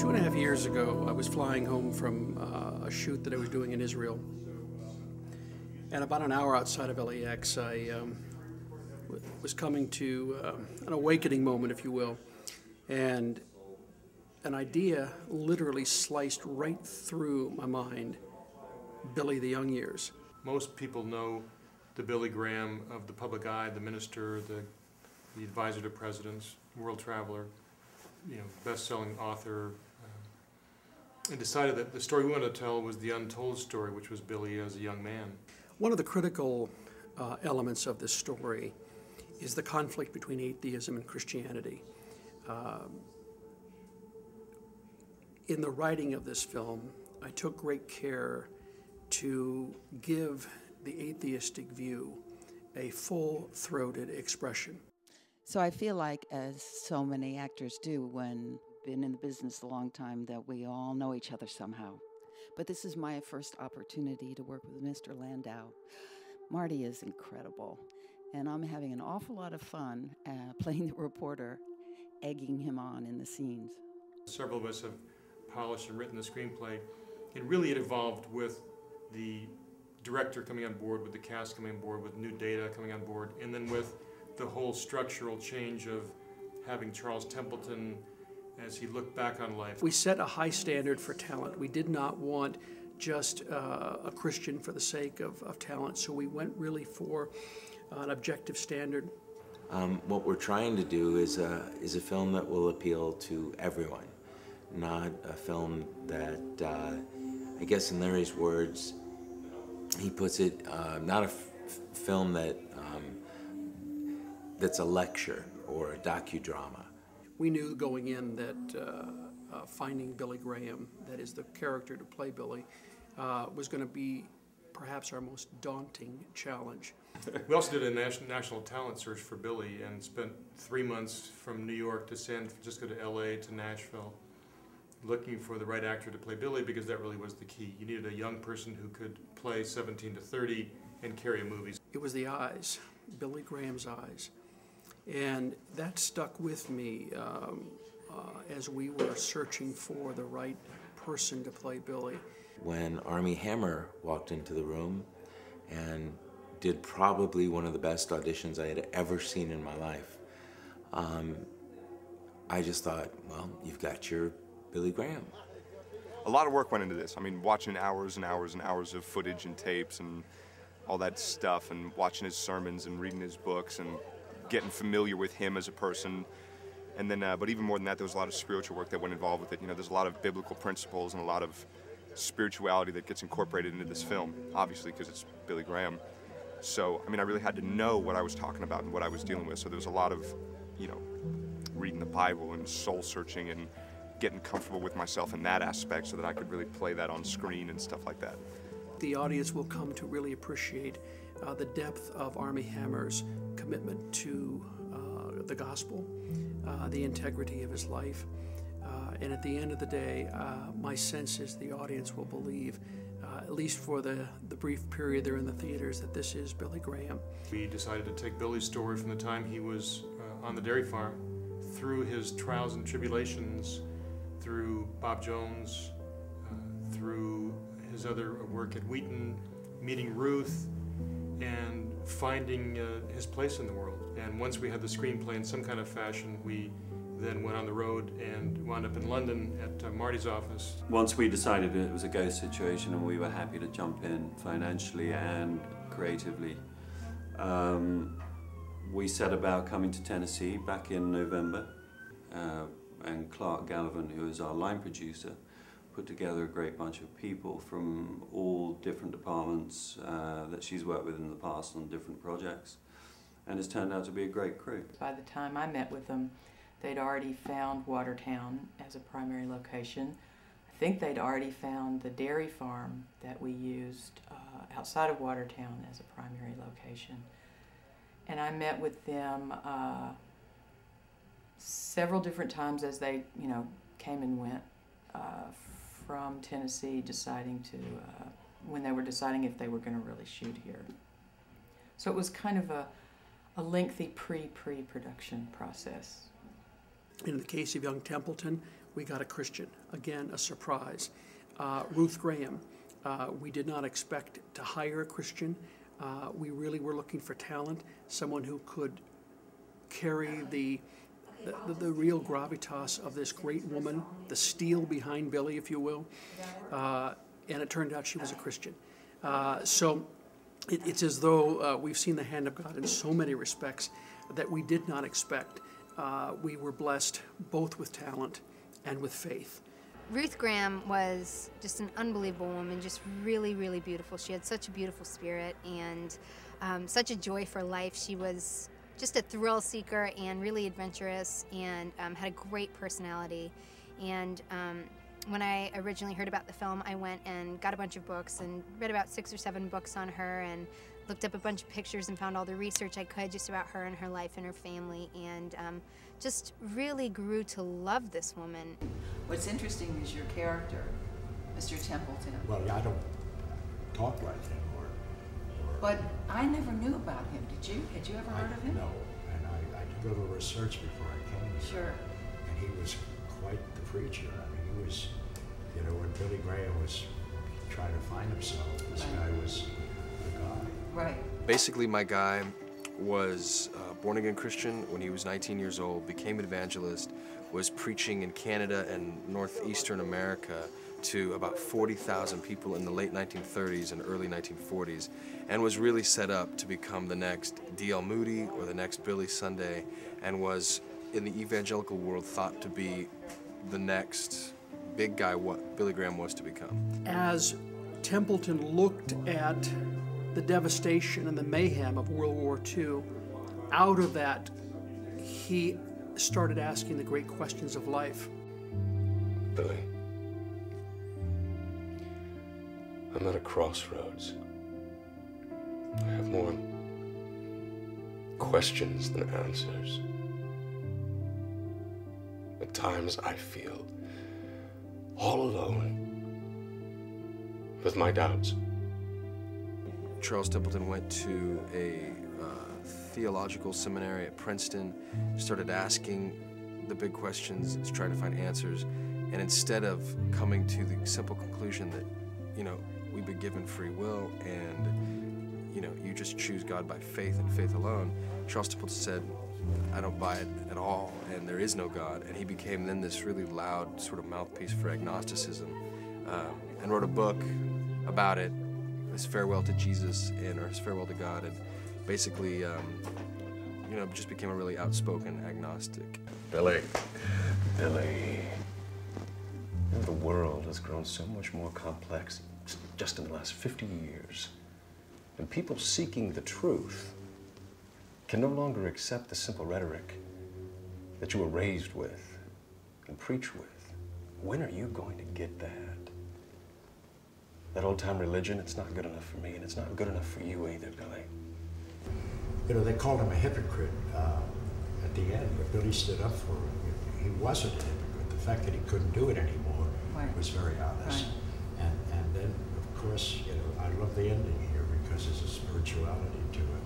2.5 years ago, I was flying home from a shoot that I was doing in Israel. And about an hour outside of LAX, I was coming to an awakening moment, if you will. And an idea literally sliced right through my mind, Billy the Young Years. Most people know the Billy Graham of the public eye, the minister, the advisor to presidents, world traveler, best-selling author, and decided that the story we wanted to tell was the untold story, which was Billy as a young man. One of the critical elements of this story is the conflict between atheism and Christianity. In the writing of this film, I took great care to give the atheistic view a full-throated expression. So I feel like, as so many actors do when been in the business a long time, that we all know each other somehow. But this is my first opportunity to work with Mr. Landau. Marty is incredible, and I'm having an awful lot of fun playing the reporter, egging him on in the scenes. Several of us have polished and written the screenplay, and really it evolved with the director coming on board, with the cast coming on board, with new data coming on board, and then with the whole structural change of having Charles Templeton as he looked back on life. We set a high standard for talent. We did not want just a Christian for the sake of talent, so we went really for an objective standard. What we're trying to do is a film that will appeal to everyone, not a film that, I guess in Larry's words, he puts it, not a film that that's a lecture or a docudrama. We knew going in that finding Billy Graham, that is the character to play Billy, was going to be perhaps our most daunting challenge. We also did a national talent search for Billy and spent 3 months from New York to San Francisco to LA to Nashville looking for the right actor to play Billy, because that really was the key. You needed a young person who could play 17 to 30 and carry a movie. It was the eyes, Billy Graham's eyes. And that stuck with me as we were searching for the right person to play Billy. When Armie Hammer walked into the room and did probably one of the best auditions I had ever seen in my life, I just thought, well, you've got your Billy Graham. A lot of work went into this. I mean, watching hours and hours and hours of footage and tapes and all that stuff, and watching his sermons and reading his books and getting familiar with him as a person. And then, but even more than that, there was a lot of spiritual work that went involved with it. There's a lot of biblical principles and a lot of spirituality that gets incorporated into this film, obviously, because it's Billy Graham. So, I mean, I really had to know what I was talking about and what I was dealing with. So there was a lot of, reading the Bible and soul searching and getting comfortable with myself in that aspect so that I could really play that on screen and stuff like that. The audience will come to really appreciate the depth of Armie Hammer's commitment to the gospel, the integrity of his life. And at the end of the day, my sense is the audience will believe, at least for the brief period they're in the theaters, that this is Billy Graham. We decided to take Billy's story from the time he was on the dairy farm, through his trials and tribulations, through Bob Jones, through his other work at Wheaton, meeting Ruth, and finding his place in the world. And once we had the screenplay in some kind of fashion, we then went on the road and wound up in London at Marty's office. Once we decided it was a go situation and we were happy to jump in financially and creatively, we set about coming to Tennessee back in November, and Clark Gallivan, who is our line producer, put together a great bunch of people from all different departments that she's worked with in the past on different projects, and it's turned out to be a great crew. By the time I met with them, they'd already found Watertown as a primary location. I think they'd already found the dairy farm that we used outside of Watertown as a primary location. And I met with them several different times as they, came and went from Tennessee, deciding to, when they were deciding if they were going to really shoot here. So it was kind of a lengthy pre-production process. In the case of young Templeton, we got a Christian. Again, a surprise. Ruth Graham, we did not expect to hire a Christian. We really were looking for talent, someone who could carry the real gravitas of this great woman, the steel behind Billy, if you will. And it turned out she was a Christian. So it's as though we've seen the hand of God in so many respects that we did not expect. We were blessed both with talent and with faith. Ruth Graham was just an unbelievable woman, just really, really beautiful. She had such a beautiful spirit and such a joy for life. She was just a thrill seeker and really adventurous and had a great personality. And when I originally heard about the film, I went and got a bunch of books and read about 6 or 7 books on her and looked up a bunch of pictures and found all the research I could just about her and her life and her family, and just really grew to love this woman. What's interesting is your character, Mr. Templeton. Well, I don't talk like him or But I never knew about him. Did you? Had you ever heard of him? No, and I did a little research before I came here. Sure. And he was quite the preacher. I mean, he was, you know, when Billy Graham was trying to find himself, this guy was the guy. Right. Basically, my guy was a born-again Christian when he was 19 years old, became an evangelist, was preaching in Canada and northeastern America to about 40,000 people in the late 1930s and early 1940s, and was really set up to become the next D.L. Moody or the next Billy Sunday, and was, in the evangelical world, thought to be the next big guy what Billy Graham was to become. As Templeton looked at the devastation and the mayhem of World War II, out of that, he started asking the great questions of life. Billy, I'm at a crossroads. I have more questions than answers. At times I feel all alone with my doubts. Charles Templeton went to a theological seminary at Princeton, started asking the big questions, trying to find answers, and instead of coming to the simple conclusion that, you know, we've been given free will and, you know, you just choose God by faith and faith alone, Charles Templeton said, I don't buy it at all, and there is no God, and he became then this really loud sort of mouthpiece for agnosticism, and wrote a book about it, his farewell to Jesus or his farewell to God, and basically, you know, just became a really outspoken agnostic. Billy, the world has grown so much more complex just in the last 50 years. And people seeking the truth can no longer accept the simple rhetoric that you were raised with and preach with. When are you going to get that? That old-time religion, it's not good enough for me, and it's not good enough for you either, Billy. You know, they called him a hypocrite at the end, but Billy stood up for him. He wasn't a hypocrite. The fact that he couldn't do it anymore was very honest. And then, of course, you know, I love the ending here because there's a spirituality to it.